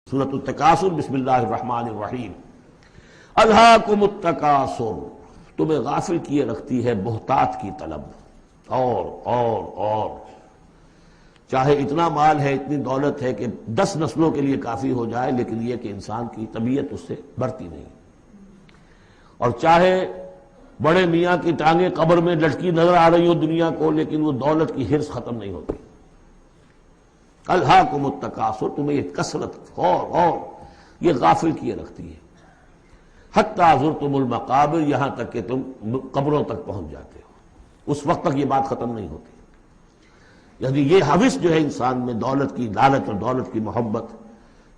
سورۃ التکاثر، بسم اللہ الرحمن الرحیم۔ الہاکم التکاثر، تمہیں غافل کیے رکھتی ہے بہتات کی طلب، اور چاہے اتنا مال ہے، اتنی دولت ہے کہ 10 نسلوں کے لیے کافی ہو جائے، لیکن یہ کہ انسان کی طبیعت اس سے بڑھتی نہیں، اور چاہے بڑے میاں کی ٹانگیں قبر میں لٹکی نظر آ رہی ہو دنیا کو، لیکن وہ دولت کی حرص ختم نہیں ہوتی۔ الہاکم التکاثر، تمہیں یہ کثرت اور یہ غافل کیے رکھتی ہے، حتی زرتم المقابر، یہاں تک کہ تم قبروں تک پہنچ جاتے ہو، اس وقت تک یہ بات ختم نہیں ہوتی۔ یعنی یہ حوث جو ہے انسان میں، دولت کی لالچ اور دولت کی محبت،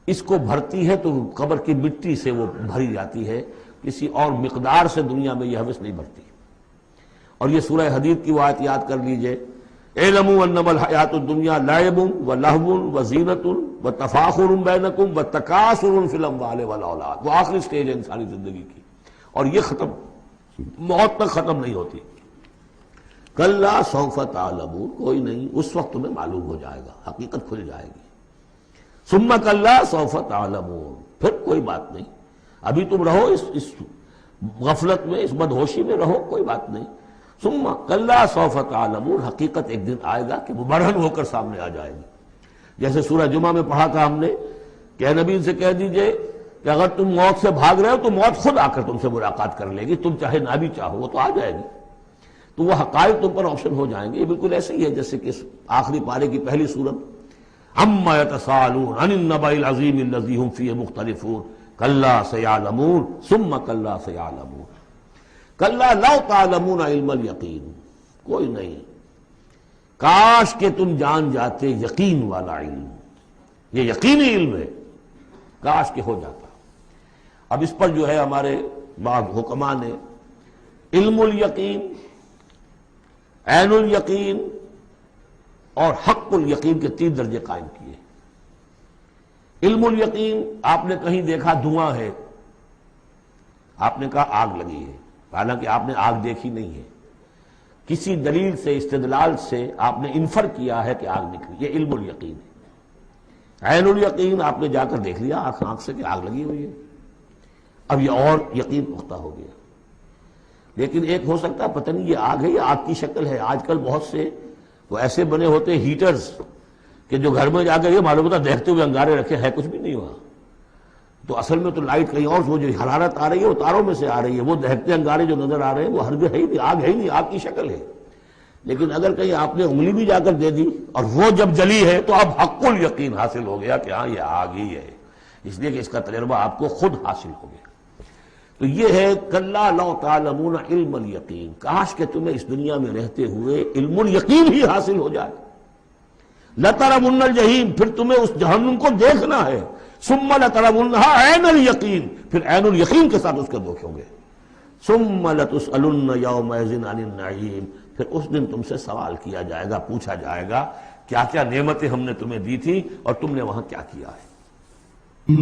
اس کو بھرتی ہے تو قبر کی مٹی سے وہ بھری جاتی ہے، کسی اور مقدار سے دنیا میں یہ حوث نہیں بھرتی۔ اور یہ سورہ حدید کی وہ آیت یاد کر لیجئے، اعلموا انما الحیات الدنیا لعب ولہو وزینۃ وتفاخر بینکم وتکاثر فی الاموال والاولاد، وہ آخری سٹیج ہے انسانی زندگی کی، اور یہ ختم موت تک ختم نہیں ہوتی۔ کلا سوف تعلمون، کوئی نہیں، اس وقت تمہیں معلوم ہو جائے گا، حقیقت کھل جائے گی۔ ثم کلا سوف تعلمون، پھر کوئی بات نہیں، ابھی تم رہو اس غفلت میں، اس بدہوشی میں رہو، کوئی بات نہیں۔ ثم کلا سوف تعلمون، حقیقت ایک دن آئے گا کہ مبرہن ہو کر سامنے آ جائے گی۔ جیسے سورہ جمعہ میں پڑھا تھا ہم نے کہ اے نبی سے کہہ دیجئے کہ اگر تم موت سے بھاگ رہے ہو تو موت خود آ کر تم سے ملاقات کر لے گی، تم چاہے نہ بھی چاہو وہ تو آ جائے گی، تو وہ حقائق تم پر روشن ہو جائیں گے۔ یہ بالکل ایسے ہی ہے جیسے کہ آخری پارے کی پہلی سورت، عما یتساءلون عن النبأ العظیم الذی هم فیہ مختلفون کلا سیعلمون ثم کلا سیعلمون۔ کلا لو تعلمون علم الیقین، کوئی نہیں، کاش کہ تم جان جاتے یقین والا علم، یہ یقینی علم ہے، کاش کہ ہو جاتا۔ اب اس پر جو ہے ہمارے بعض حکماء نے علم الیقین، عین الیقین اور حق الیقین کے 3 درجے قائم کیے۔ علم الیقین، آپ نے کہیں دیکھا دھواں ہے، آپ نے کہا آگ لگی ہے، حالانکہ آپ نے آگ دیکھی نہیں ہے، کسی دلیل سے، استدلال سے آپ نے انفر کیا ہے کہ آگ نکلی، یہ علم الیقین ہے۔ عین الیقین، آپ نے جا کر دیکھ لیا آنکھ سے کہ آگ لگی ہوئی ہے، اب یہ اور یقین پختہ ہو گیا۔ لیکن ایک ہو سکتا ہے پتہ نہیں یہ آگ ہے یا آگ کی شکل ہے۔ آج کل بہت سے وہ ایسے بنے ہوتے ہیٹرز کہ جو گھر میں جا کر یہ معلوم ہوتا دیکھتے ہوئے انگارے رکھے، ہے کچھ بھی نہیں ہوا، تو اصل میں تو لائٹ کہیں اور، وہ جو حرارت آ رہی ہے وہ تاروں میں سے آ رہی ہے، وہ دہتے انگارے جو نظر آ رہے ہیں وہ ہرگز ہے ہی نہیں، آگ ہے ہی نہیں، آگ کی شکل ہے۔ لیکن اگر کہیں آپ نے انگلی بھی جا کر دے دی اور وہ جب جلی ہے تو اب حق الیقین حاصل ہو گیا کہ ہاں یہ آگ ہی ہے، اس لیے کہ اس کا تجربہ آپ کو خود حاصل ہو گیا۔ تو یہ ہے کلا لو تعلمون علم الیقین، کاش کہ تمہیں اس دنیا میں رہتے ہوئے علم الیقین ہی حاصل ہو جائے۔ لترون الجحیم، پھر تمہیں اس جہنم کو دیکھنا ہے۔ ثم لترونها عین الیقین، پھر عین الیقین کے ساتھ اس کے دھوکے ہوں گے۔ ثم لتسألن یومئذ عن النعیم، پھر اس دن تم سے سوال کیا جائے گا، پوچھا جائے گا کیا کیا نعمتیں ہم نے تمہیں دی تھی اور تم نے وہاں کیا کیا ہے۔